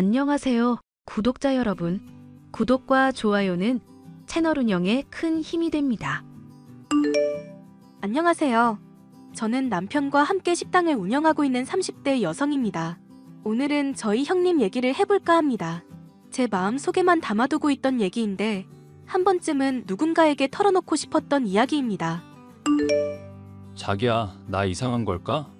안녕하세요, 구독자 여러분. 구독과 좋아요는 채널 운영에 큰 힘이 됩니다. 안녕하세요. 저는 남편과 함께 식당을 운영하고 있는 30대 여성입니다. 오늘은 저희 형님 얘기를 해볼까 합니다. 제 마음 속에만 담아두고 있던 얘기인데 한 번쯤은 누군가에게 털어놓고 싶었던 이야기입니다. 자기야, 나 이상한 걸까?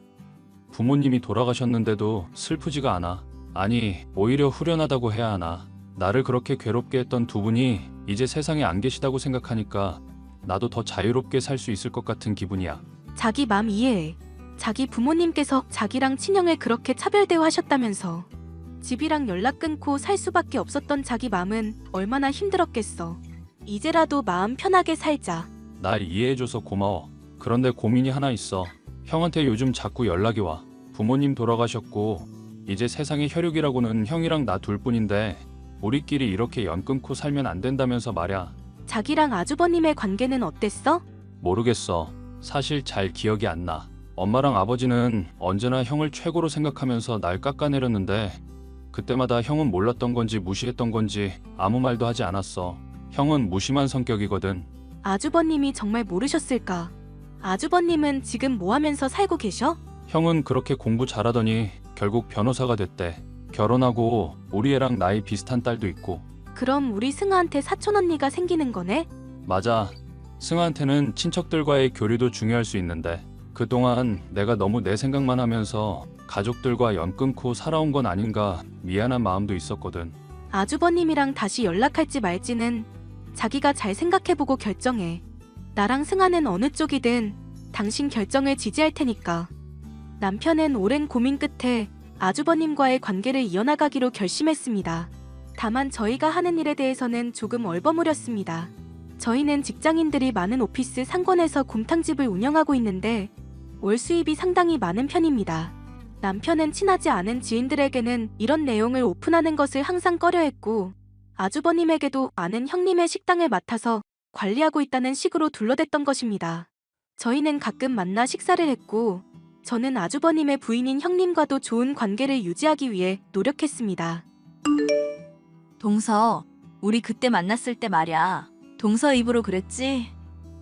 부모님이 돌아가셨는데도 슬프지가 않아. 아니, 오히려 후련하다고 해야 하나. 나를 그렇게 괴롭게 했던 두 분이 이제 세상에 안 계시다고 생각하니까 나도 더 자유롭게 살 수 있을 것 같은 기분이야. 자기 맘 이해해. 자기 부모님께서 자기랑 친형을 그렇게 차별 대우하셨다면서 집이랑 연락 끊고 살 수밖에 없었던 자기 맘은 얼마나 힘들었겠어. 이제라도 마음 편하게 살자. 날 이해해줘서 고마워. 그런데 고민이 하나 있어. 형한테 요즘 자꾸 연락이 와. 부모님 돌아가셨고 이제 세상에 혈육이라고는 형이랑 나 둘뿐인데 우리끼리 이렇게 연 끊고 살면 안 된다면서 말야. 자기랑 아주버님의 관계는 어땠어? 모르겠어. 사실 잘 기억이 안 나. 엄마랑 아버지는 언제나 형을 최고로 생각하면서 날 깎아내렸는데 그때마다 형은 몰랐던 건지 무시했던 건지 아무 말도 하지 않았어. 형은 무심한 성격이거든. 아주버님이 정말 모르셨을까? 아주버님은 지금 뭐 하면서 살고 계셔? 형은 그렇게 공부 잘하더니 결국 변호사가 됐대. 결혼하고 우리 애랑 나이 비슷한 딸도 있고. 그럼 우리 승아한테 사촌 언니가 생기는 거네? 맞아. 승아한테는 친척들과의 교류도 중요할 수 있는데 그동안 내가 너무 내 생각만 하면서 가족들과 연 끊고 살아온 건 아닌가 미안한 마음도 있었거든. 아주버님이랑 다시 연락할지 말지는 자기가 잘 생각해보고 결정해. 나랑 승아는 어느 쪽이든 당신 결정을 지지할 테니까. 남편은 오랜 고민 끝에 아주버님과의 관계를 이어나가기로 결심했습니다. 다만 저희가 하는 일에 대해서는 조금 얼버무렸습니다. 저희는 직장인들이 많은 오피스 상권에서 곰탕집을 운영하고 있는데 월 수입이 상당히 많은 편입니다. 남편은 친하지 않은 지인들에게는 이런 내용을 오픈하는 것을 항상 꺼려했고 아주버님에게도 아는 형님의 식당을 맡아서 관리하고 있다는 식으로 둘러댔던 것입니다. 저희는 가끔 만나 식사를 했고 저는 아주버님의 부인인 형님과도 좋은 관계를 유지하기 위해 노력했습니다. 동서, 우리 그때 만났을 때 말야. 동서 입으로 그랬지?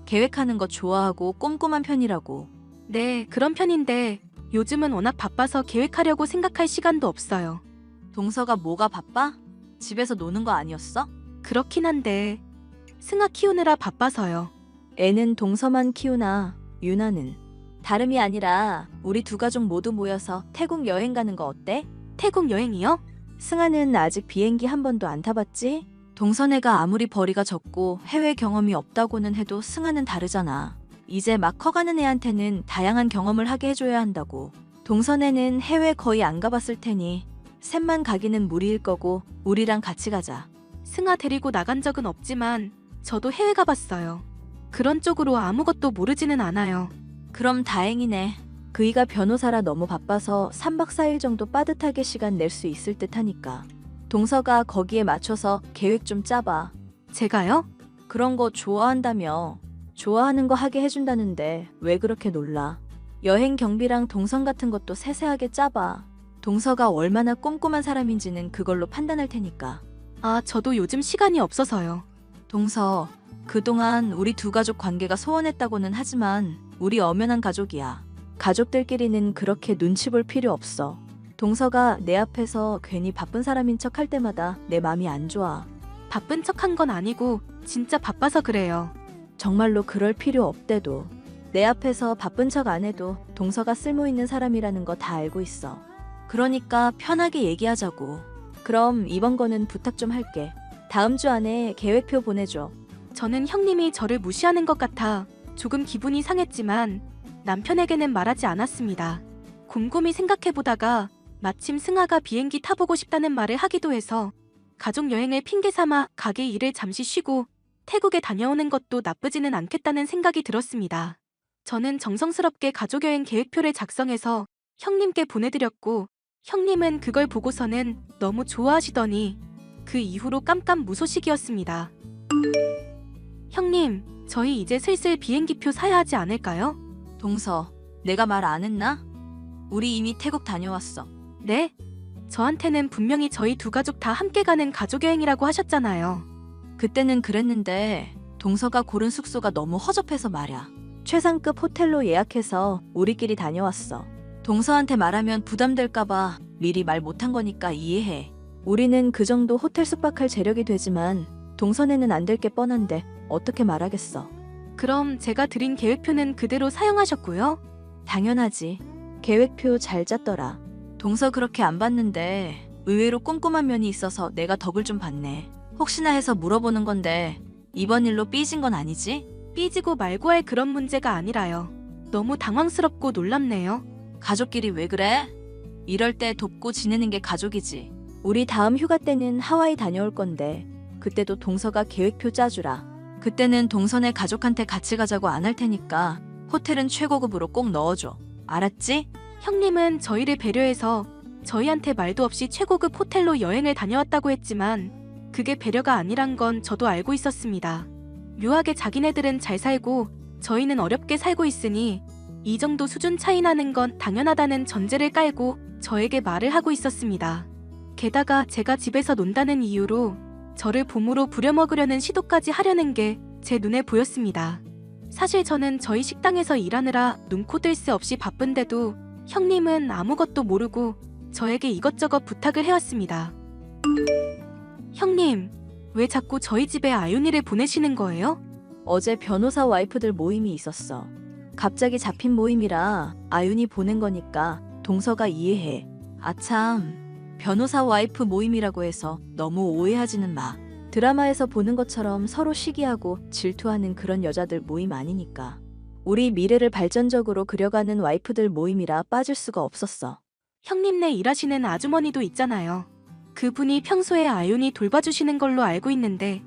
계획하는 거 좋아하고 꼼꼼한 편이라고. 네, 그런 편인데 요즘은 워낙 바빠서 계획하려고 생각할 시간도 없어요. 동서가 뭐가 바빠? 집에서 노는 거 아니었어? 그렇긴 한데 승아 키우느라 바빠서요. 애는 동서만 키우나 유나는? 다름이 아니라 우리 두 가족 모두 모여서 태국 여행 가는 거 어때? 태국 여행이요? 승아는 아직 비행기 한 번도 안 타봤지? 동서네가 아무리 벌이가 적고 해외 경험이 없다고는 해도 승아는 다르잖아. 이제 막 커가는 애한테는 다양한 경험을 하게 해줘야 한다고. 동서네는 해외 거의 안 가봤을 테니 셋만 가기는 무리일 거고 우리랑 같이 가자. 승아 데리고 나간 적은 없지만 저도 해외 가봤어요. 그런 쪽으로 아무것도 모르지는 않아요. 그럼 다행이네. 그이가 변호사라 너무 바빠서 3박 4일 정도 빠듯하게 시간 낼 수 있을 듯 하니까. 동서가 거기에 맞춰서 계획 좀 짜봐. 제가요? 그런 거 좋아한다며. 좋아하는 거 하게 해준다는데 왜 그렇게 놀라? 여행 경비랑 동선 같은 것도 세세하게 짜봐. 동서가 얼마나 꼼꼼한 사람인지는 그걸로 판단할 테니까. 아, 저도 요즘 시간이 없어서요. 동서, 그동안 우리 두 가족 관계가 소원했다고는 하지만 우리 엄연한 가족이야. 가족들끼리는 그렇게 눈치 볼 필요 없어. 동서가 내 앞에서 괜히 바쁜 사람인 척 할 때마다 내 맘이 안 좋아. 바쁜 척한 건 아니고 진짜 바빠서 그래요. 정말로 그럴 필요 없대도. 내 앞에서 바쁜 척 안 해도 동서가 쓸모 있는 사람이라는 거 다 알고 있어. 그러니까 편하게 얘기하자고. 그럼 이번 거는 부탁 좀 할게. 다음 주 안에 계획표 보내줘. 저는 형님이 저를 무시하는 것 같아 조금 기분이 상했지만 남편에게는 말하지 않았습니다. 곰곰이 생각해보다가 마침 승아가 비행기 타보고 싶다는 말을 하기도 해서 가족 여행을 핑계 삼아 가게 일을 잠시 쉬고 태국에 다녀오는 것도 나쁘지는 않겠다는 생각이 들었습니다. 저는 정성스럽게 가족여행 계획표를 작성해서 형님께 보내드렸고 형님은 그걸 보고서는 너무 좋아하시더니 그 이후로 깜깜무소식이었습니다. 형님, 저희 이제 슬슬 비행기표 사야 하지 않을까요? 동서, 내가 말 안 했나? 우리 이미 태국 다녀왔어. 네? 저한테는 분명히 저희 두 가족 다 함께 가는 가족여행이라고 하셨잖아요. 그때는 그랬는데 동서가 고른 숙소가 너무 허접해서 말야. 최상급 호텔로 예약해서 우리끼리 다녀왔어. 동서한테 말하면 부담될까봐 미리 말 못한 거니까 이해해. 우리는 그 정도 호텔 숙박할 재력이 되지만 동선에는 안 될 게 뻔한데 어떻게 말하겠어. 그럼 제가 드린 계획표는 그대로 사용하셨고요? 당연하지. 계획표 잘 짰더라. 동서 그렇게 안 봤는데 의외로 꼼꼼한 면이 있어서 내가 덕을 좀 봤네. 혹시나 해서 물어보는 건데 이번 일로 삐진 건 아니지? 삐지고 말고 할 그런 문제가 아니라요. 너무 당황스럽고 놀랍네요. 가족끼리 왜 그래? 이럴 때 돕고 지내는 게 가족이지. 우리 다음 휴가 때는 하와이 다녀올 건데 그때도 동서가 계획표 짜주라. 그때는 동서네 가족한테 같이 가자고 안 할 테니까 호텔은 최고급으로 꼭 넣어줘. 알았지? 형님은 저희를 배려해서 저희한테 말도 없이 최고급 호텔로 여행을 다녀왔다고 했지만 그게 배려가 아니란 건 저도 알고 있었습니다. 묘하게 자기네들은 잘 살고 저희는 어렵게 살고 있으니 이 정도 수준 차이 나는 건 당연하다는 전제를 깔고 저에게 말을 하고 있었습니다. 게다가 제가 집에서 논다는 이유로 저를 봄으로 부려먹으려는 시도까지 하려는 게 제 눈에 보였습니다. 사실 저는 저희 식당에서 일하느라 눈코 뜰 새 없이 바쁜데도 형님은 아무것도 모르고 저에게 이것저것 부탁을 해왔습니다. 형님, 왜 자꾸 저희 집에 아윤이를 보내시는 거예요? 어제 변호사 와이프들 모임이 있었어. 갑자기 잡힌 모임이라 아윤이 보낸 거니까 동서가 이해해. 아참, 변호사 와이프 모임이라고 해서 너무 오해하지는 마. 드라마에서 보는 것처럼 서로 시기하고 질투하는 그런 여자들 모임 아니니까. 우리 미래를 발전적으로 그려가는 와이프들 모임이라 빠질 수가 없었어. 형님네 일하시는 아주머니도 있잖아요. 그분이 평소에 아윤이 돌봐주시는 걸로 알고 있는데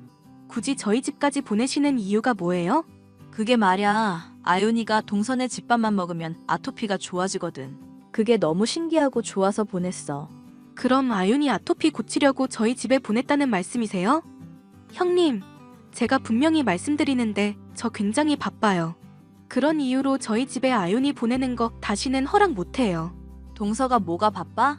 굳이 저희 집까지 보내시는 이유가 뭐예요? 그게 말야, 아윤이가 동선의 집밥만 먹으면 아토피가 좋아지거든. 그게 너무 신기하고 좋아서 보냈어. 그럼 아윤이 아토피 고치려고 저희 집에 보냈다는 말씀이세요? 형님, 제가 분명히 말씀드리는데 저 굉장히 바빠요. 그런 이유로 저희 집에 아윤이 보내는 거 다시는 허락 못해요. 동서가 뭐가 바빠?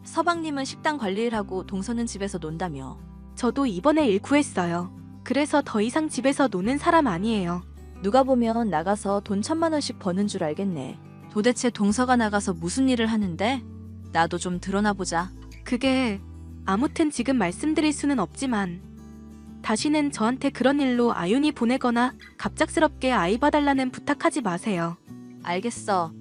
서방님은 식당 관리를 하고 동서는 집에서 논다며. 저도 이번에 일 구했어요. 그래서 더 이상 집에서 노는 사람 아니에요. 누가 보면 나가서 돈 1,000만 원씩 버는 줄 알겠네. 도대체 동서가 나가서 무슨 일을 하는데? 나도 좀 드러나 보자. 그게 아무튼 지금 말씀드릴 수는 없지만 다시는 저한테 그런 일로 아윤이 보내거나 갑작스럽게 아이 봐달라는 부탁하지 마세요. 알겠어.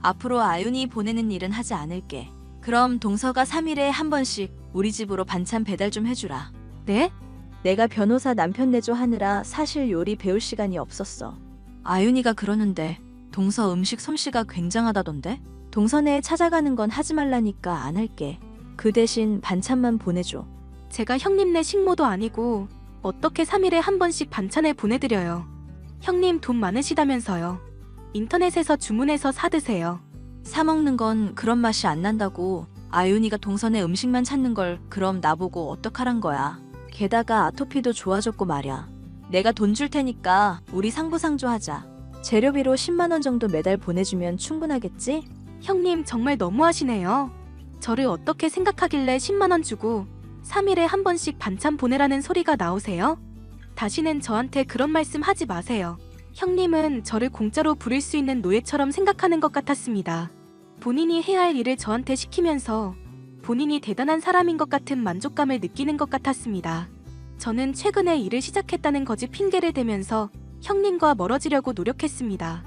앞으로 아윤이 보내는 일은 하지 않을게. 그럼 동서가 3일에 한 번씩 우리 집으로 반찬 배달 좀 해주라. 네? 내가 변호사 남편 내조 하느라 사실 요리 배울 시간이 없었어. 아윤이가 그러는데 동서 음식 솜씨가 굉장하다던데? 동서네 찾아가는 건 하지 말라니까 안 할게. 그 대신 반찬만 보내줘. 제가 형님네 식모도 아니고 어떻게 3일에 한 번씩 반찬을 보내드려요. 형님 돈 많으시다면서요. 인터넷에서 주문해서 사드세요. 사 먹는 건 그런 맛이 안 난다고. 아윤이가 동선에 음식만 찾는 걸 그럼 나보고 어떡하란 거야. 게다가 아토피도 좋아졌고 말야. 내가 돈 줄 테니까 우리 상부상조하자. 재료비로 10만 원 정도 매달 보내주면 충분하겠지? 형님 정말 너무하시네요. 저를 어떻게 생각하길래 10만 원 주고 3일에 한 번씩 반찬 보내라는 소리가 나오세요? 다시는 저한테 그런 말씀 하지 마세요. 형님은 저를 공짜로 부릴 수 있는 노예처럼 생각하는 것 같았습니다. 본인이 해야 할 일을 저한테 시키면서 본인이 대단한 사람인 것 같은 만족감을 느끼는 것 같았습니다. 저는 최근에 일을 시작했다는 거짓 핑계를 대면서 형님과 멀어지려고 노력했습니다.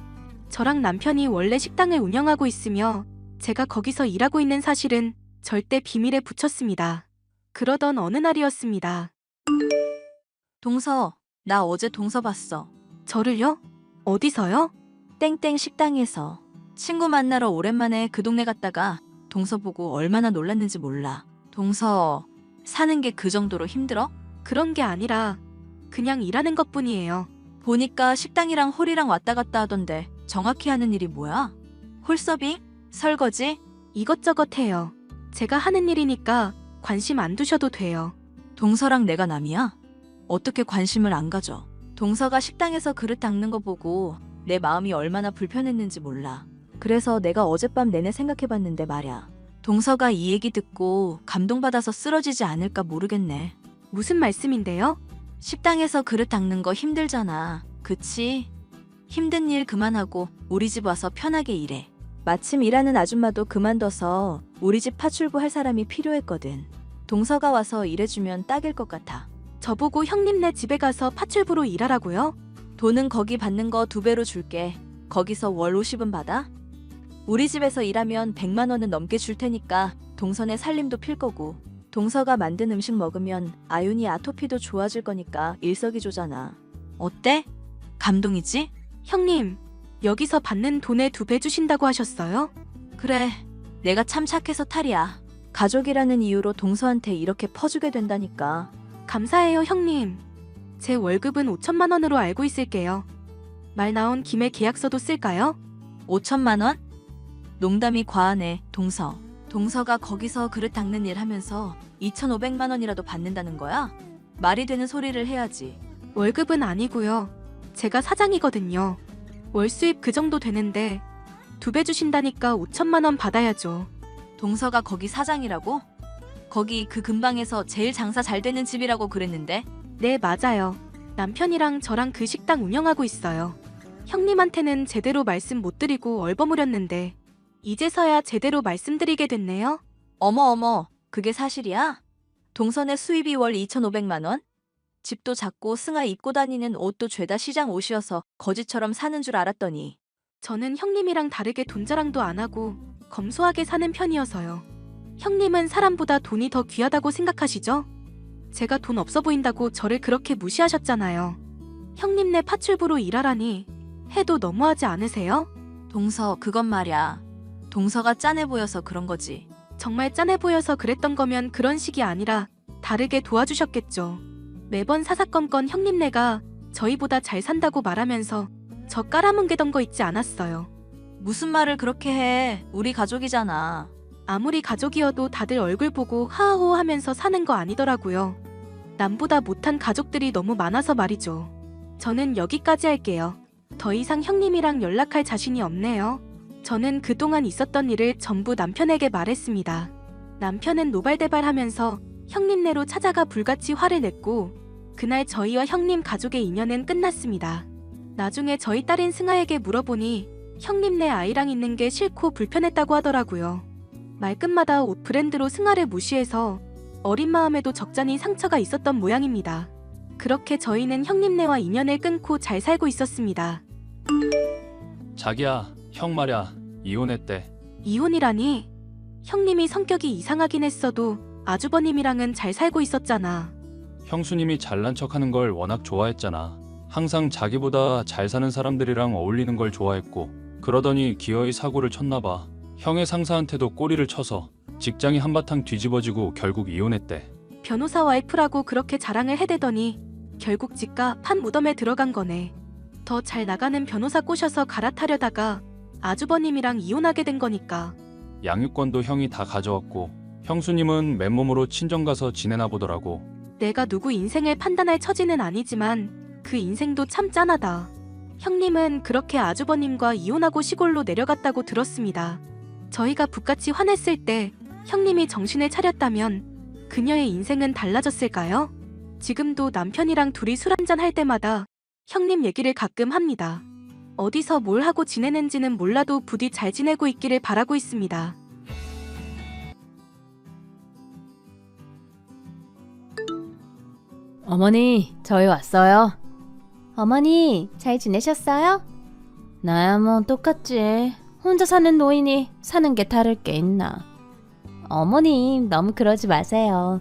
저랑 남편이 원래 식당을 운영하고 있으며 제가 거기서 일하고 있는 사실은 절대 비밀에 붙였습니다. 그러던 어느 날이었습니다. 동서, 나 어제 동서 봤어. 저를요? 어디서요? 땡땡 식당에서. 친구 만나러 오랜만에 그 동네 갔다가 동서 보고 얼마나 놀랐는지 몰라. 동서, 사는 게 그 정도로 힘들어? 그런 게 아니라 그냥 일하는 것뿐이에요. 보니까 식당이랑 홀이랑 왔다 갔다 하던데 정확히 하는 일이 뭐야? 홀서빙? 설거지? 이것저것 해요. 제가 하는 일이니까 관심 안 두셔도 돼요. 동서랑 내가 남이야? 어떻게 관심을 안 가져? 동서가 식당에서 그릇 닦는 거 보고 내 마음이 얼마나 불편했는지 몰라. 그래서 내가 어젯밤 내내 생각해봤는데 말야. 동서가 이 얘기 듣고 감동받아서 쓰러지지 않을까 모르겠네. 무슨 말씀인데요? 식당에서 그릇 닦는 거 힘들잖아. 그치? 힘든 일 그만하고 우리 집 와서 편하게 일해. 마침 일하는 아줌마도 그만둬서 우리 집 파출부 할 사람이 필요했거든. 동서가 와서 일해주면 딱일 것 같아. 저보고 형님네 집에 가서 파출부로 일하라고요? 돈은 거기 받는 거 2배로 줄게. 거기서 월 50은 받아? 우리 집에서 일하면 100만 원은 넘게 줄 테니까 동선의 살림도 필 거고, 동서가 만든 음식 먹으면 아윤이 아토피도 좋아질 거니까 일석이조잖아. 어때? 감동이지? 형님, 여기서 받는 돈의 2배 주신다고 하셨어요? 그래, 내가 참 착해서 탈이야. 가족이라는 이유로 동서한테 이렇게 퍼주게 된다니까. 감사해요, 형님. 제 월급은 5천만 원으로 알고 있을게요. 말 나온 김에 계약서도 쓸까요? 5천만 원? 농담이 과하네, 동서. 동서가 거기서 그릇 닦는 일 하면서 2,500만 원이라도 받는다는 거야? 말이 되는 소리를 해야지. 월급은 아니고요. 제가 사장이거든요. 월 수입 그 정도 되는데 2배 주신다니까 5천만 원 받아야죠. 동서가 거기 사장이라고? 거기 그 근방에서 제일 장사 잘 되는 집이라고 그랬는데? 네, 맞아요. 남편이랑 저랑 그 식당 운영하고 있어요. 형님한테는 제대로 말씀 못 드리고 얼버무렸는데 이제서야 제대로 말씀드리게 됐네요. 어머, 그게 사실이야? 동선의 수입이 월 2,500만 원? 집도 작고 승아 입고 다니는 옷도 죄다 시장 옷이어서 거지처럼 사는 줄 알았더니. 저는 형님이랑 다르게 돈 자랑도 안 하고 검소하게 사는 편이어서요. 형님은 사람보다 돈이 더 귀하다고 생각하시죠? 제가 돈 없어 보인다고 저를 그렇게 무시하셨잖아요. 형님네 파출부로 일하라니 해도 너무하지 않으세요? 동서, 그건 말야. 동서가 짠해 보여서 그런 거지. 정말 짠해 보여서 그랬던 거면 그런 식이 아니라 다르게 도와주셨겠죠. 매번 사사건건 형님네가 저희보다 잘 산다고 말하면서 저 깔아뭉개던 거 있지 않았어요. 무슨 말을 그렇게 해. 우리 가족이잖아. 아무리 가족이어도 다들 얼굴 보고 하하호 하면서 사는 거 아니더라고요. 남보다 못한 가족들이 너무 많아서 말이죠. 저는 여기까지 할게요. 더 이상 형님이랑 연락할 자신이 없네요. 저는 그동안 있었던 일을 전부 남편에게 말했습니다. 남편은 노발대발하면서 형님네로 찾아가 불같이 화를 냈고 그날 저희와 형님 가족의 인연은 끝났습니다. 나중에 저희 딸인 승아에게 물어보니 형님네 아이랑 있는 게 싫고 불편했다고 하더라고요. 말끝마다 옷 브랜드로 승아를 무시해서 어린 마음에도 적잖이 상처가 있었던 모양입니다. 그렇게 저희는 형님네와 인연을 끊고 잘 살고 있었습니다. 자기야, 형 말야, 이혼했대. 이혼이라니? 형님이 성격이 이상하긴 했어도 아주버님이랑은 잘 살고 있었잖아. 형수님이 잘난 척하는 걸 워낙 좋아했잖아. 항상 자기보다 잘 사는 사람들이랑 어울리는 걸 좋아했고, 그러더니 기어이 사고를 쳤나 봐. 형의 상사한테도 꼬리를 쳐서 직장이 한바탕 뒤집어지고 결국 이혼했대. 변호사 와이프라고 그렇게 자랑을 해대더니 결국 집가 판 무덤에 들어간 거네. 더 잘 나가는 변호사 꼬셔서 갈아타려다가 아주버님이랑 이혼하게 된 거니까. 양육권도 형이 다 가져왔고, 형수님은 맨몸으로 친정 가서 지내나 보더라고. 내가 누구 인생을 판단할 처지는 아니지만 그 인생도 참 짠하다. 형님은 그렇게 아주버님과 이혼하고 시골로 내려갔다고 들었습니다. 저희가 북같이 화냈을 때 형님이 정신을 차렸다면 그녀의 인생은 달라졌을까요? 지금도 남편이랑 둘이 술 한잔 할 때마다 형님 얘기를 가끔 합니다. 어디서 뭘 하고 지내는지는 몰라도 부디 잘 지내고 있기를 바라고 있습니다. 어머니, 저희 왔어요. 어머니, 잘 지내셨어요? 나야 뭐 똑같지. 혼자 사는 노인이 사는 게 다를 게 있나. 어머님, 너무 그러지 마세요.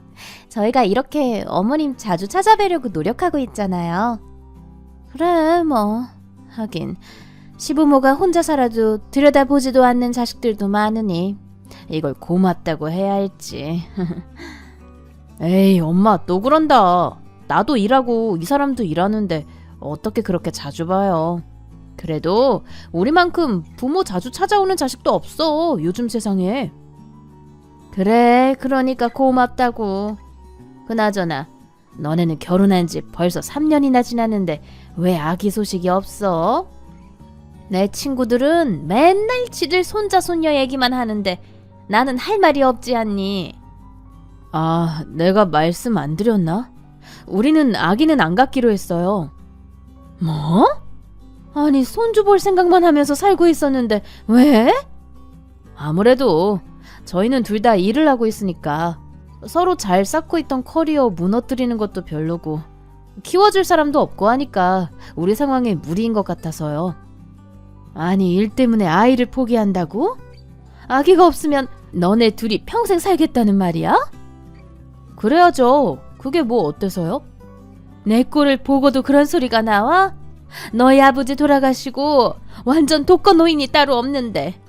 저희가 이렇게 어머님 자주 찾아뵈려고 노력하고 있잖아요. 그래, 뭐. 하긴 시부모가 혼자 살아도 들여다보지도 않는 자식들도 많으니 이걸 고맙다고 해야 할지. 에이, 엄마 또 그런다. 나도 일하고 이 사람도 일하는데 어떻게 그렇게 자주 봐요. 그래도 우리만큼 부모 자주 찾아오는 자식도 없어, 요즘 세상에. 그래, 그러니까 고맙다고. 그나저나 너네는 결혼한 지 벌써 3년이나 지났는데 왜 아기 소식이 없어? 내 친구들은 맨날 지들 손자 손녀 얘기만 하는데 나는 할 말이 없지 않니? 아, 내가 말씀 안 드렸나? 우리는 아기는 안 갖기로 했어요. 뭐? 아니, 손주 볼 생각만 하면서 살고 있었는데 왜? 아무래도 저희는 둘 다 일을 하고 있으니까 서로 잘 쌓고 있던 커리어 무너뜨리는 것도 별로고 키워줄 사람도 없고 하니까 우리 상황에 무리인 것 같아서요. 아니, 일 때문에 아이를 포기한다고? 아기가 없으면 너네 둘이 평생 살겠다는 말이야? 그래야죠. 그게 뭐 어때서요? 내 꼴을 보고도 그런 소리가 나와? 너희 아버지 돌아가시고 완전 독거노인이 따로 없는데.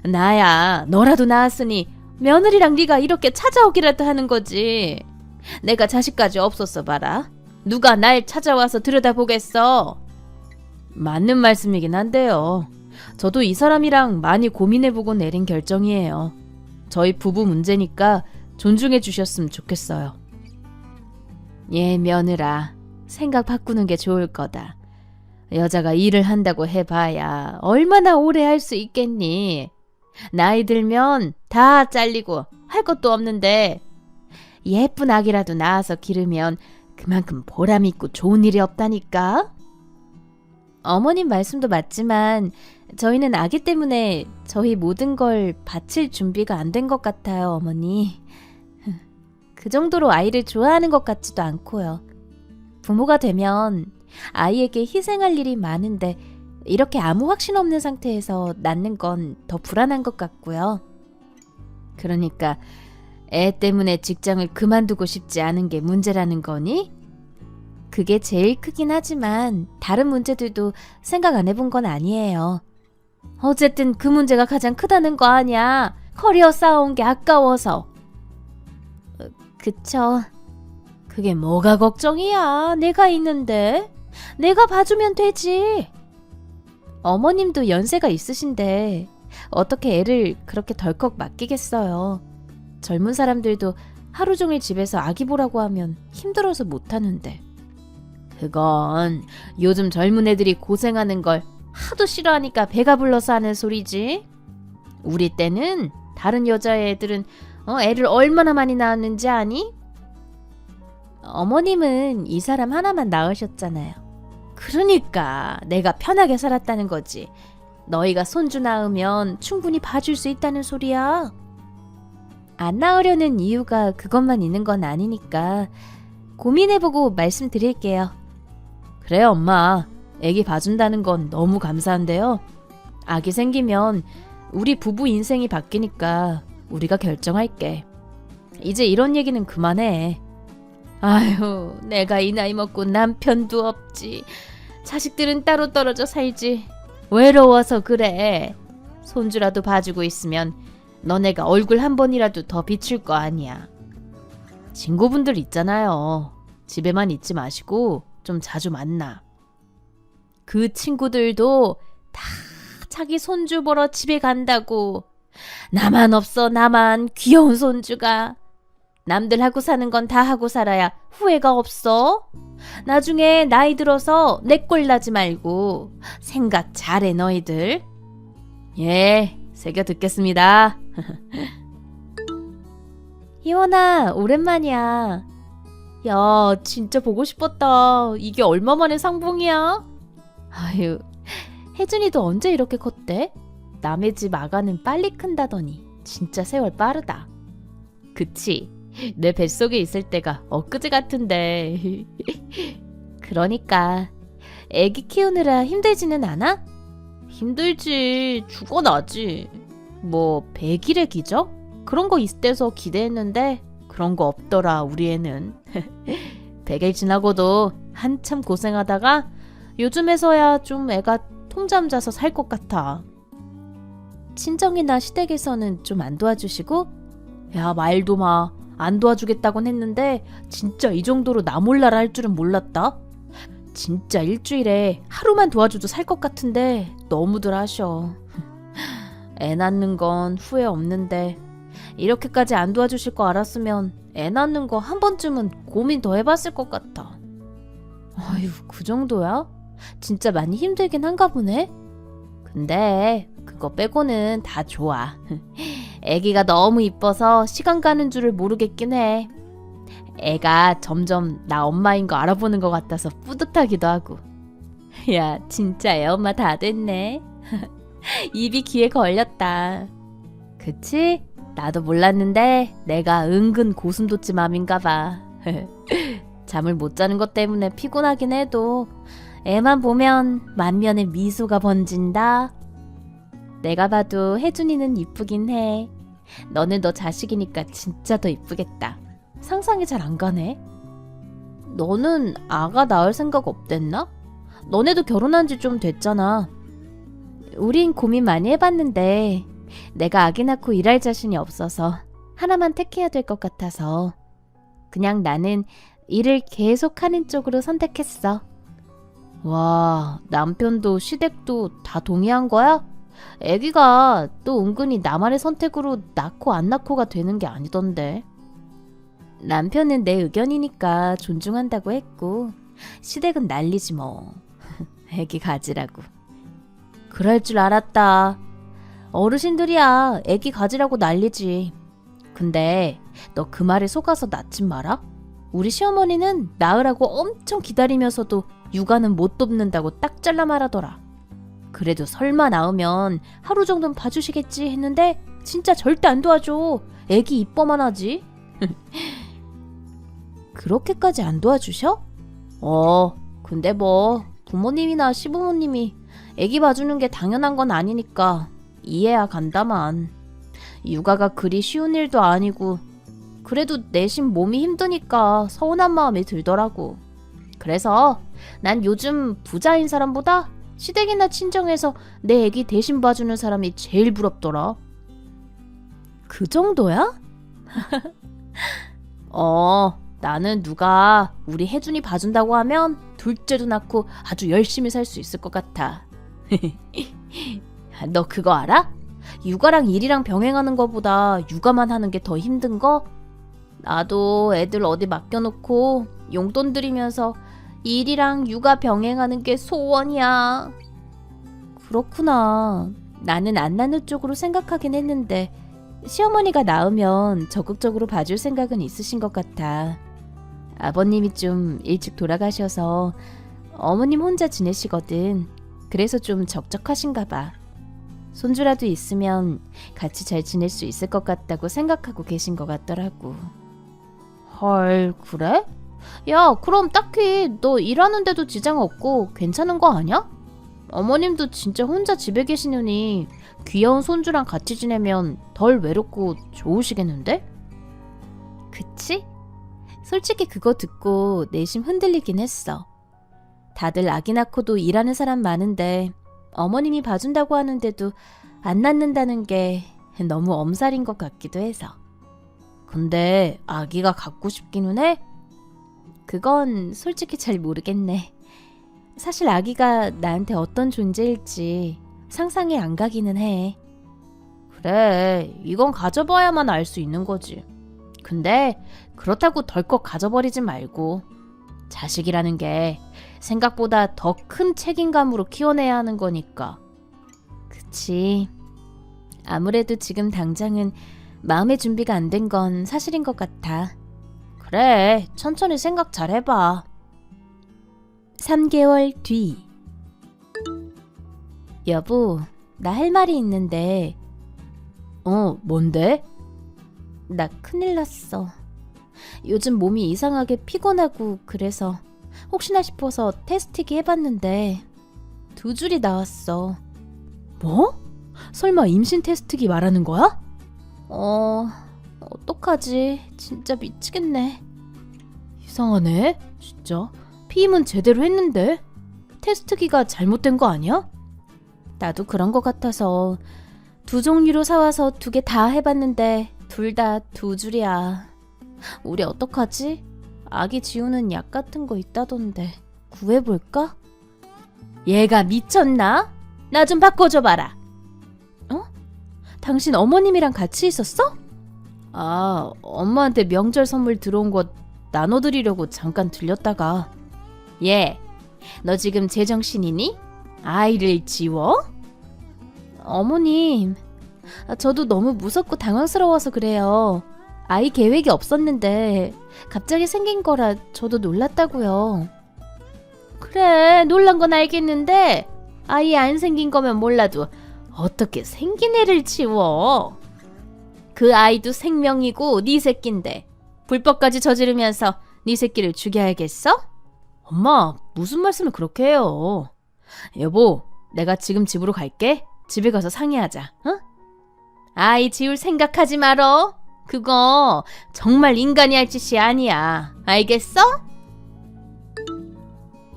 나야 너라도 낳았으니 며느리랑 네가 이렇게 찾아오기라도 하는 거지. 내가 자식까지 없었어 봐라. 누가 날 찾아와서 들여다보겠어. 맞는 말씀이긴 한데요. 저도 이 사람이랑 많이 고민해보고 내린 결정이에요. 저희 부부 문제니까 존중해 주셨으면 좋겠어요. 예, 며느라. 생각 바꾸는 게 좋을 거다. 여자가 일을 한다고 해봐야 얼마나 오래 할 수 있겠니? 나이 들면 다 잘리고 할 것도 없는데 예쁜 아기라도 낳아서 기르면 그만큼 보람 있고 좋은 일이 없다니까? 어머님 말씀도 맞지만 저희는 아기 때문에 저희 모든 걸 바칠 준비가 안 된 것 같아요, 어머니. 그 정도로 아이를 좋아하는 것 같지도 않고요. 부모가 되면 아이에게 희생할 일이 많은데 이렇게 아무 확신 없는 상태에서 낳는 건 더 불안한 것 같고요. 그러니까 애 때문에 직장을 그만두고 싶지 않은 게 문제라는 거니? 그게 제일 크긴 하지만 다른 문제들도 생각 안 해본 건 아니에요. 어쨌든 그 문제가 가장 크다는 거 아니야. 커리어 쌓아온 게 아까워서. 그쵸. 그게 뭐가 걱정이야. 내가 있는데. 내가 봐주면 되지. 어머님도 연세가 있으신데 어떻게 애를 그렇게 덜컥 맡기겠어요. 젊은 사람들도 하루 종일 집에서 아기 보라고 하면 힘들어서 못하는데. 그건 요즘 젊은 애들이 고생하는 걸 하도 싫어하니까 배가 불러서 하는 소리지. 우리 때는 다른 여자애들은 애를 얼마나 많이 낳았는지 아니? 어머님은 이 사람 하나만 낳으셨잖아요. 그러니까 내가 편하게 살았다는 거지. 너희가 손주 낳으면 충분히 봐줄 수 있다는 소리야. 안 낳으려는 이유가 그것만 있는 건 아니니까 고민해보고 말씀드릴게요. 그래 엄마. 애기 봐준다는 건 너무 감사한데요. 아기 생기면 우리 부부 인생이 바뀌니까 우리가 결정할게. 이제 이런 얘기는 그만해. 아휴, 내가 이 나이 먹고 남편도 없지. 자식들은 따로 떨어져 살지. 외로워서 그래. 손주라도 봐주고 있으면 너네가 얼굴 한 번이라도 더 비출 거 아니야. 친구분들 있잖아요. 집에만 있지 마시고 좀 자주 만나. 그 친구들도 다 자기 손주 보러 집에 간다고. 나만 없어, 나만. 귀여운 손주가. 남들 하고 사는 건 다 하고 살아야 후회가 없어. 나중에 나이 들어서 내 꼴 나지 말고 생각 잘해 너희들. 예, 새겨 듣겠습니다. 희원아, 오랜만이야. 야, 진짜 보고 싶었다. 이게 얼마 만에 상봉이야? 아유, 혜준이도 언제 이렇게 컸대? 남의 집 아가는 빨리 큰다더니 진짜 세월 빠르다. 그치? 내 뱃속에 있을 때가 엊그제 같은데. 그러니까 애기 키우느라 힘들지는 않아? 힘들지. 죽어나지. 뭐 100일의 기적? 그런 거 있대서 기대했는데 그런 거 없더라 우리 애는. 100일 지나고도 한참 고생하다가 요즘에서야 좀 애가 통잠 자서 살 것 같아. 친정이나 시댁에서는 좀 안 도와주시고? 야, 말도 마. 안 도와주겠다곤 했는데 진짜 이 정도로 나 몰라라 할 줄은 몰랐다. 진짜 일주일에 하루만 도와줘도 살 것 같은데 너무들 하셔. 애 낳는 건 후회 없는데 이렇게까지 안 도와주실 거 알았으면 애 낳는 거 한 번쯤은 고민 더 해봤을 것 같아. 아유, 그 정도야? 진짜 많이 힘들긴 한가 보네. 근데 그거 빼고는 다 좋아. 애기가 너무 이뻐서 시간 가는 줄을 모르겠긴 해. 애가 점점 나 엄마인 거 알아보는 것 같아서 뿌듯하기도 하고. 야, 진짜 애 엄마 다 됐네. 입이 귀에 걸렸다. 그치? 나도 몰랐는데 내가 은근 고슴도치맘인가 봐. 잠을 못 자는 것 때문에 피곤하긴 해도 애만 보면 만면에 미소가 번진다. 내가 봐도 혜준이는 이쁘긴 해. 너는 너 자식이니까 진짜 더 이쁘겠다. 상상이 잘 안 가네. 너는 아가 낳을 생각 없댔나? 너네도 결혼한 지 좀 됐잖아. 우린 고민 많이 해봤는데 내가 아기 낳고 일할 자신이 없어서 하나만 택해야 될 것 같아서 그냥 나는 일을 계속하는 쪽으로 선택했어. 와, 남편도 시댁도 다 동의한 거야? 애기가 또 은근히 나만의 선택으로 낳고 안 낳고가 되는 게 아니던데. 남편은 내 의견이니까 존중한다고 했고 시댁은 난리지 뭐. 애기 가지라고. 그럴 줄 알았다. 어르신들이야 애기 가지라고 난리지. 근데 너 그 말에 속아서 낳지 마라. 우리 시어머니는 낳으라고 엄청 기다리면서도 육아는 못 돕는다고 딱 잘라 말하더라. 그래도 설마 낳으면 하루 정도는 봐주시겠지 했는데 진짜 절대 안 도와줘. 애기 이뻐만 하지. 그렇게까지 안 도와주셔? 근데 뭐 부모님이나 시부모님이 애기 봐주는 게 당연한 건 아니니까 이해야 간다만. 육아가 그리 쉬운 일도 아니고 그래도 내심 몸이 힘드니까 서운한 마음이 들더라고. 그래서 난 요즘 부자인 사람보다 시댁이나 친정에서 내 애기 대신 봐주는 사람이 제일 부럽더라. 그 정도야? 나는 누가 우리 혜준이 봐준다고 하면 둘째도 낳고 아주 열심히 살 수 있을 것 같아. 너 그거 알아? 육아랑 일이랑 병행하는 거보다 육아만 하는 게 더 힘든 거? 나도 애들 어디 맡겨놓고 용돈 들이면서 일이랑 육아 병행하는 게 소원이야. 그렇구나. 나는 안 낳는 쪽으로 생각하긴 했는데 시어머니가 낳으면 적극적으로 봐줄 생각은 있으신 것 같아. 아버님이 좀 일찍 돌아가셔서 어머님 혼자 지내시거든. 그래서 좀 적적하신가 봐. 손주라도 있으면 같이 잘 지낼 수 있을 것 같다고 생각하고 계신 것 같더라고. 헐, 그래? 야, 그럼 딱히 너 일하는데도 지장 없고 괜찮은 거 아니야? 어머님도 진짜 혼자 집에 계시느니 귀여운 손주랑 같이 지내면 덜 외롭고 좋으시겠는데? 그치? 솔직히 그거 듣고 내심 흔들리긴 했어. 다들 아기 낳고도 일하는 사람 많은데 어머님이 봐준다고 하는데도 안 낳는다는 게 너무 엄살인 것 같기도 해서. 근데 아기가 갖고 싶기는 해? 그건 솔직히 잘 모르겠네. 사실 아기가 나한테 어떤 존재일지 상상이 안 가기는 해. 그래, 이건 가져봐야만 알 수 있는 거지. 근데 그렇다고 덜컥 가져버리지 말고 자식이라는 게 생각보다 더 큰 책임감으로 키워내야 하는 거니까. 그치. 아무래도 지금 당장은 마음의 준비가 안 된 건 사실인 것 같아. 그래, 천천히 생각 잘 해봐. 3개월 뒤. 여보, 나 할 말이 있는데. 뭔데? 나 큰일 났어. 요즘 몸이 이상하게 피곤하고 그래서 혹시나 싶어서 테스트기 해봤는데 2줄이 나왔어. 뭐? 설마 임신 테스트기 말하는 거야? 어떡하지? 진짜 미치겠네. 이상하네. 진짜 피임은 제대로 했는데 테스트기가 잘못된 거 아니야? 나도 그런 거 같아서 2종류로 사와서 2개 다 해봤는데 둘 다 2줄이야. 우리 어떡하지? 아기 지우는 약 같은 거 있다던데 구해볼까? 얘가 미쳤나? 나 좀 바꿔줘봐라. 당신 어머님이랑 같이 있었어? 엄마한테 명절 선물 들어온 거 나눠드리려고 잠깐 들렸다가. 얘, 너 지금 제정신이니? 아이를 지워? 어머님, 저도 너무 무섭고 당황스러워서 그래요. 아이 계획이 없었는데 갑자기 생긴 거라 저도 놀랐다고요. 그래, 놀란 건 알겠는데 아이 안 생긴 거면 몰라도 어떻게 생긴 애를 치워? 그 아이도 생명이고 네 새끼인데 불법까지 저지르면서 네 새끼를 죽여야겠어? 엄마, 무슨 말씀을 그렇게 해요? 여보, 내가 지금 집으로 갈게. 집에 가서 상의하자. 어? 아이 지울 생각하지 말어. 그거 정말 인간이 할 짓이 아니야. 알겠어?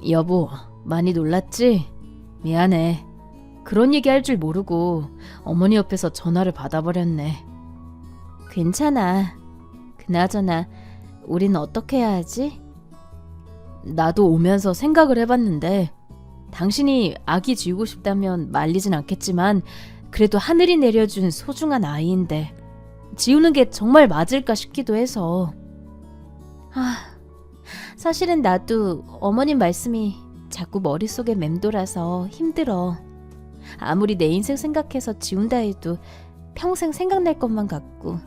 여보, 많이 놀랐지? 미안해. 그런 얘기 할 줄 모르고 어머니 옆에서 전화를 받아버렸네. 괜찮아. 그나저나 우린 어떻게 해야 하지? 나도 오면서 생각을 해봤는데 당신이 아기 지우고 싶다면 말리진 않겠지만 그래도 하늘이 내려준 소중한 아이인데 지우는 게 정말 맞을까 싶기도 해서. 사실은 나도 어머님 말씀이 자꾸 머릿속에 맴돌아서 힘들어. 아무리 내 인생 생각해서 지운다 해도 평생 생각날 것만 같고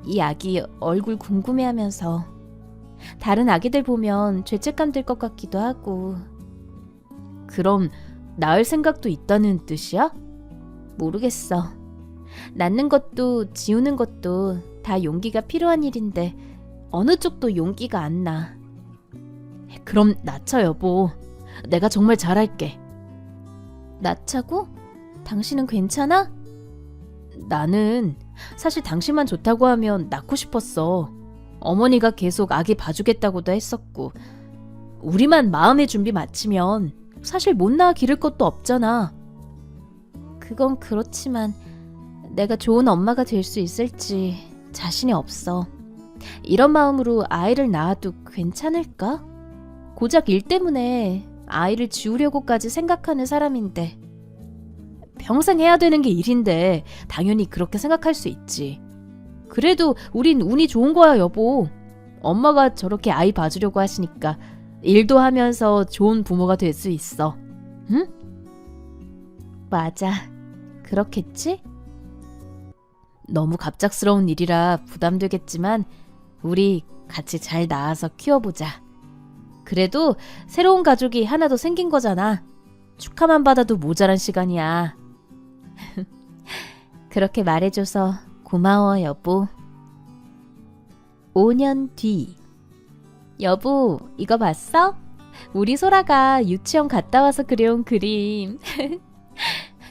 이 아기 얼굴 궁금해하면서 다른 아기들 보면 죄책감 들 것 같기도 하고. 그럼 낳을 생각도 있다는 뜻이야? 모르겠어. 낳는 것도 지우는 것도 다 용기가 필요한 일인데 어느 쪽도 용기가 안 나. 그럼 낳자 여보. 내가 정말 잘할게. 낳자고? 당신은 괜찮아? 나는 사실 당신만 좋다고 하면 낳고 싶었어. 어머니가 계속 아기 봐주겠다고도 했었고 우리만 마음의 준비 마치면 사실 못 낳아 기를 것도 없잖아. 그건 그렇지만 내가 좋은 엄마가 될 수 있을지 자신이 없어. 이런 마음으로 아이를 낳아도 괜찮을까? 고작 일 때문에 아이를 지우려고까지 생각하는 사람인데. 평생 해야 되는 게 일인데 당연히 그렇게 생각할 수 있지. 그래도 우린 운이 좋은 거야 여보. 엄마가 저렇게 아이 봐주려고 하시니까 일도 하면서 좋은 부모가 될 수 있어. 응? 맞아. 그렇겠지? 너무 갑작스러운 일이라 부담되겠지만 우리 같이 잘 낳아서 키워보자. 그래도 새로운 가족이 하나 더 생긴 거잖아. 축하만 받아도 모자란 시간이야. 그렇게 말해줘서 고마워 여보. 5년 뒤. 여보, 이거 봤어? 우리 소라가 유치원 갔다 와서 그려온 그림.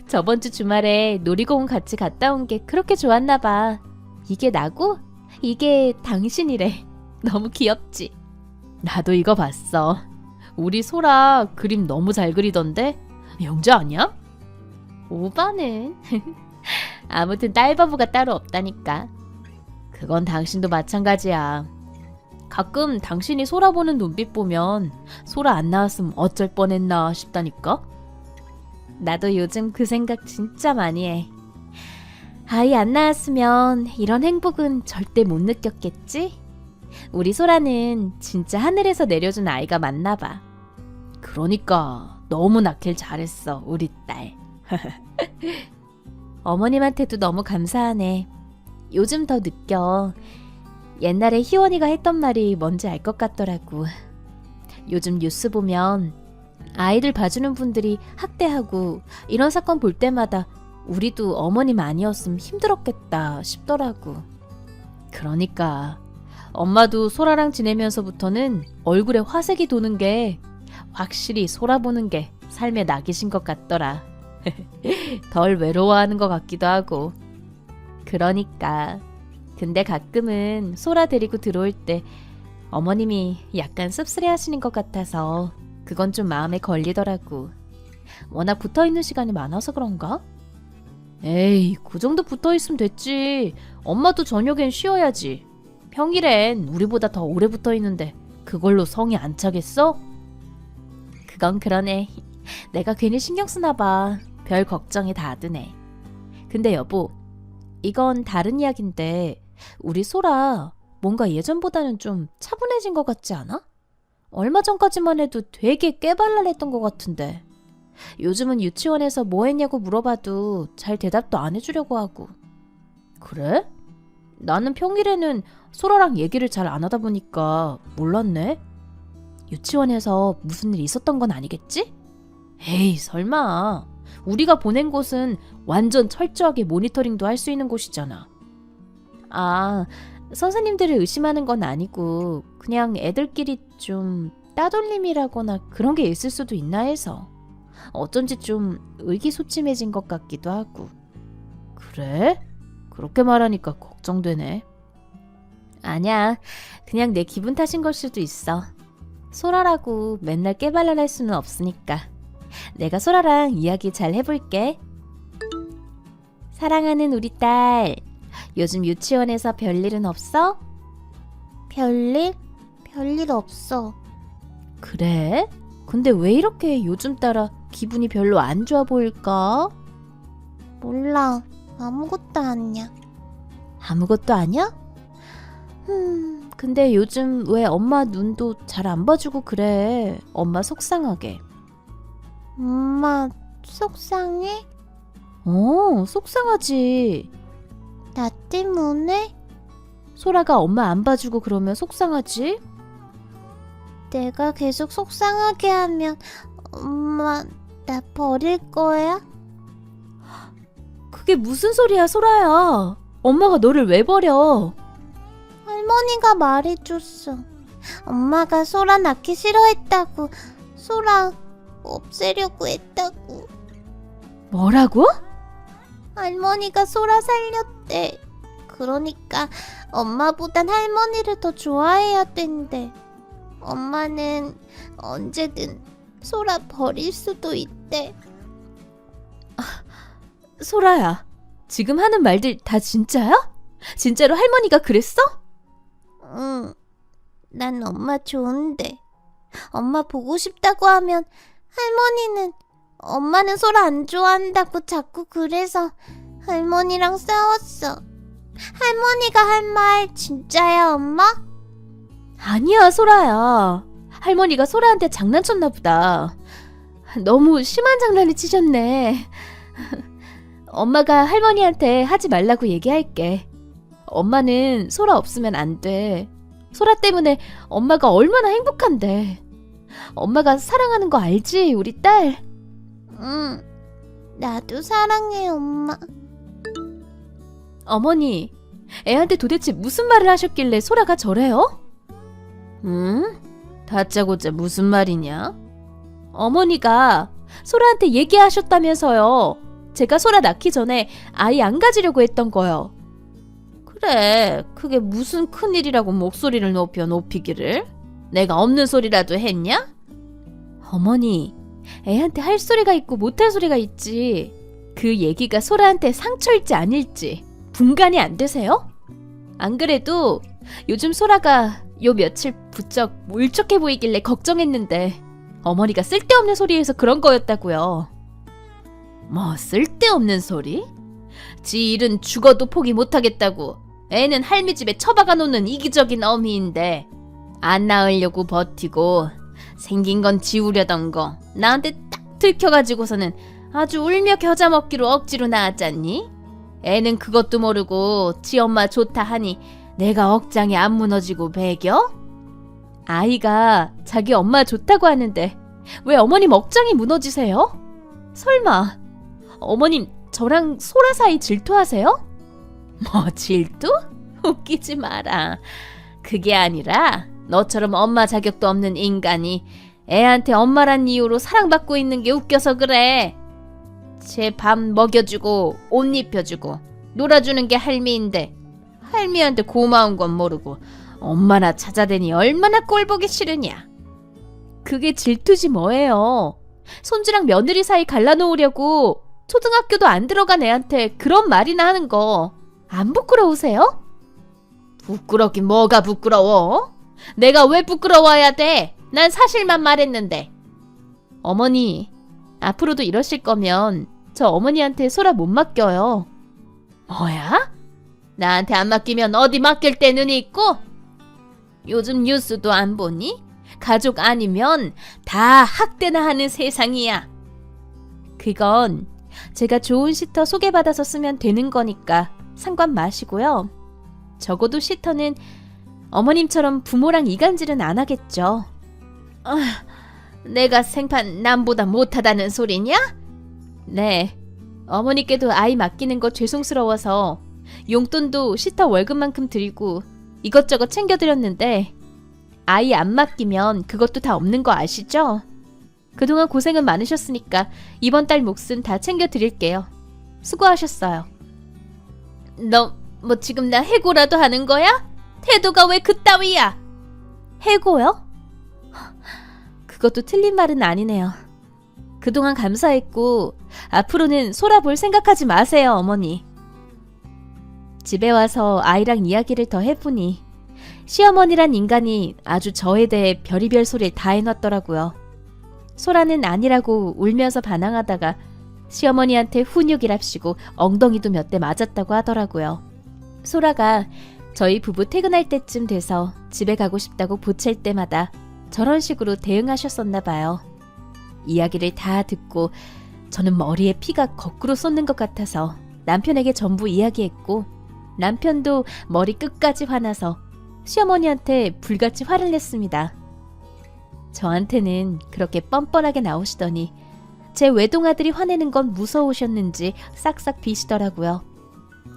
저번 주 주말에 놀이공원 같이 갔다 온 게 그렇게 좋았나 봐. 이게 나고 이게 당신이래. 너무 귀엽지? 나도 이거 봤어. 우리 소라 그림 너무 잘 그리던데? 영자 아니야? 오바는. 아무튼 딸바보가 따로 없다니까. 그건 당신도 마찬가지야. 가끔 당신이 소라 보는 눈빛 보면 소라 안 나왔으면 어쩔 뻔했나 싶다니까. 나도 요즘 그 생각 진짜 많이 해. 아이 안 낳았으면 이런 행복은 절대 못 느꼈겠지? 우리 소라는 진짜 하늘에서 내려준 아이가 맞나 봐. 그러니까 너무 낳길 잘했어 우리 딸. 어머님한테도 너무 감사하네. 요즘 더 느껴. 옛날에 희원이가 했던 말이 뭔지 알 것 같더라고. 요즘 뉴스 보면 아이들 봐주는 분들이 학대하고 이런 사건 볼 때마다 우리도 어머님 아니었으면 힘들었겠다 싶더라고. 그러니까 엄마도 소라랑 지내면서부터는 얼굴에 화색이 도는 게 확실히 소라 보는 게 삶의 낙이신 것 같더라. 덜 외로워하는 것 같기도 하고. 그러니까 근데 가끔은 소라 데리고 들어올 때 어머님이 약간 씁쓸해 하시는 것 같아서 그건 좀 마음에 걸리더라고. 워낙 붙어있는 시간이 많아서 그런가? 에이, 그 정도 붙어있으면 됐지. 엄마도 저녁엔 쉬어야지. 평일엔 우리보다 더 오래 붙어있는데 그걸로 성이 안 차겠어? 그건 그러네. 내가 괜히 신경 쓰나 봐. 별 걱정이 다 드네. 근데 여보, 이건 다른 이야기인데 우리 소라 뭔가 예전보다는 좀 차분해진 것 같지 않아? 얼마 전까지만 해도 되게 깨발랄했던 것 같은데. 요즘은 유치원에서 뭐 했냐고 물어봐도 잘 대답도 안 해주려고 하고. 그래? 나는 평일에는 소라랑 얘기를 잘 안 하다 보니까 몰랐네. 유치원에서 무슨 일 있었던 건 아니겠지? 에이, 설마. 우리가 보낸 곳은 완전 철저하게 모니터링도 할 수 있는 곳이잖아. 아, 선생님들을 의심하는 건 아니고 그냥 애들끼리 좀 따돌림이라거나 그런 게 있을 수도 있나 해서. 어쩐지 좀 의기소침해진 것 같기도 하고. 그래? 그렇게 말하니까 걱정되네. 아니야, 그냥 내 기분 탓인 걸 수도 있어. 소라라고 맨날 깨발랄할 수는 없으니까. 내가 소라랑 이야기 잘 해볼게. 사랑하는 우리 딸, 요즘 유치원에서 별일은 없어? 별일? 별일 없어. 그래? 근데 왜 이렇게 요즘 따라 기분이 별로 안 좋아 보일까? 몰라. 아무것도 아니야. 아무것도 아니야? 근데 요즘 왜 엄마 눈도 잘 안 봐주고 그래? 엄마 속상하게. 엄마 속상해? 속상하지. 나 때문에? 소라가 엄마 안 봐주고 그러면 속상하지? 내가 계속 속상하게 하면 엄마 나 버릴 거야? 그게 무슨 소리야, 소라야. 엄마가 너를 왜 버려? 할머니가 말해줬어. 엄마가 소라 낳기 싫어했다고. 소라 없애려고 했다고. 뭐라고? 할머니가 소라 살렸대. 그러니까 엄마보단 할머니를 더 좋아해야 된대. 엄마는 언제든 소라 버릴 수도 있대. 소라야, 지금 하는 말들 다 진짜야? 진짜로 할머니가 그랬어? 응. 난 엄마 좋은데. 엄마 보고 싶다고 하면 할머니는 엄마는 소라 안 좋아한다고 자꾸 그래서 할머니랑 싸웠어. 할머니가 한 말 진짜야, 엄마? 아니야, 소라야. 할머니가 소라한테 장난쳤나 보다. 너무 심한 장난을 치셨네. 엄마가 할머니한테 하지 말라고 얘기할게. 엄마는 소라 없으면 안 돼. 소라 때문에 엄마가 얼마나 행복한데. 엄마가 사랑하는 거 알지, 우리 딸? 응. 나도 사랑해, 엄마. 어머니, 애한테 도대체 무슨 말을 하셨길래 소라가 저래요? 응? 다짜고짜 무슨 말이냐? 어머니가 소라한테 얘기하셨다면서요. 제가 소라 낳기 전에 아이 안 가지려고 했던 거요. 그래, 그게 무슨 큰일이라고 목소리를 높이기를? 내가 없는 소리라도 했냐? 어머니, 애한테 할 소리가 있고 못할 소리가 있지. 그 얘기가 소라한테 상처일지 아닐지 분간이 안 되세요? 안 그래도 요즘 소라가 요 며칠 부쩍 울적해 보이길래 걱정했는데 어머니가 쓸데없는 소리에서 그런 거였다고요. 뭐 쓸데없는 소리? 지 일은 죽어도 포기 못하겠다고 애는 할미 집에 처박아 놓는 이기적인 어미인데 안 낳으려고 버티고 생긴 건 지우려던 거 나한테 딱 들켜가지고서는 아주 울며 겨자 먹기로 억지로 낳았잖니? 애는 그것도 모르고 지 엄마 좋다 하니 내가 억장이 안 무너지고 배겨? 아이가 자기 엄마 좋다고 하는데 왜 어머님 억장이 무너지세요? 설마 어머님 저랑 소라 사이 질투하세요? 뭐 질투? 웃기지 마라. 그게 아니라 너처럼 엄마 자격도 없는 인간이 애한테 엄마란 이유로 사랑받고 있는 게 웃겨서 그래. 제 밥 먹여주고 옷 입혀주고 놀아주는 게 할미인데 할미한테 고마운 건 모르고 엄마나 찾아대니 얼마나 꼴보기 싫으냐. 그게 질투지 뭐예요. 손주랑 며느리 사이 갈라놓으려고 초등학교도 안 들어간 애한테 그런 말이나 하는 거 안 부끄러우세요? 부끄럽긴 뭐가 부끄러워? 내가 왜 부끄러워야 돼? 난 사실만 말했는데. 어머니, 앞으로도 이러실 거면 저 어머니한테 소라 못 맡겨요. 뭐야? 나한테 안 맡기면 어디 맡길 때 눈이 있고? 요즘 뉴스도 안 보니? 가족 아니면 다 학대나 하는 세상이야. 그건 제가 좋은 시터 소개받아서 쓰면 되는 거니까 상관 마시고요. 적어도 시터는 어머님처럼 부모랑 이간질은 안 하겠죠. 내가 생판 남보다 못하다는 소리냐? 네. 어머니께도 아이 맡기는 거 죄송스러워서 용돈도 시터 월급만큼 드리고 이것저것 챙겨드렸는데 아이 안 맡기면 그것도 다 없는 거 아시죠? 그동안 고생은 많으셨으니까 이번 달 몫은 다 챙겨드릴게요. 수고하셨어요. 너 뭐 지금 나 해고라도 하는 거야? 태도가 왜 그따위야? 해고요? 그것도 틀린 말은 아니네요. 그동안 감사했고 앞으로는 소라 볼 생각하지 마세요, 어머니. 집에 와서 아이랑 이야기를 더 해보니 시어머니란 인간이 아주 저에 대해 별의별 소리를 다 해놨더라고요. 소라는 아니라고 울면서 반항하다가 시어머니한테 훈육이랍시고 엉덩이도 몇 대 맞았다고 하더라고요. 소라가 저희 부부 퇴근할 때쯤 돼서 집에 가고 싶다고 보챌 때마다 저런 식으로 대응하셨었나 봐요. 이야기를 다 듣고 저는 머리에 피가 거꾸로 솟는 것 같아서 남편에게 전부 이야기했고 남편도 머리 끝까지 화나서 시어머니한테 불같이 화를 냈습니다. 저한테는 그렇게 뻔뻔하게 나오시더니 제 외동아들이 화내는 건 무서우셨는지 싹싹 비시더라고요.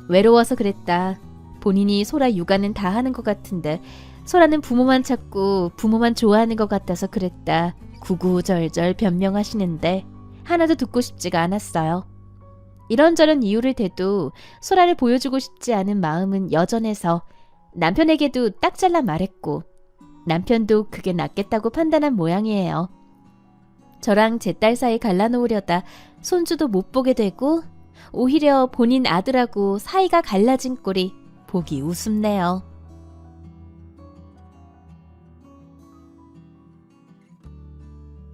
외로워서 그랬다. 본인이 소라 육아는 다 하는 것 같은데 소라는 부모만 찾고 부모만 좋아하는 것 같아서 그랬다. 구구절절 변명하시는데 하나도 듣고 싶지가 않았어요. 이런저런 이유를 대도 소라를 보여주고 싶지 않은 마음은 여전해서 남편에게도 딱 잘라 말했고 남편도 그게 낫겠다고 판단한 모양이에요. 저랑 제 딸 사이 갈라놓으려다 손주도 못 보게 되고 오히려 본인 아들하고 사이가 갈라진 꼴이 보기 우습네요.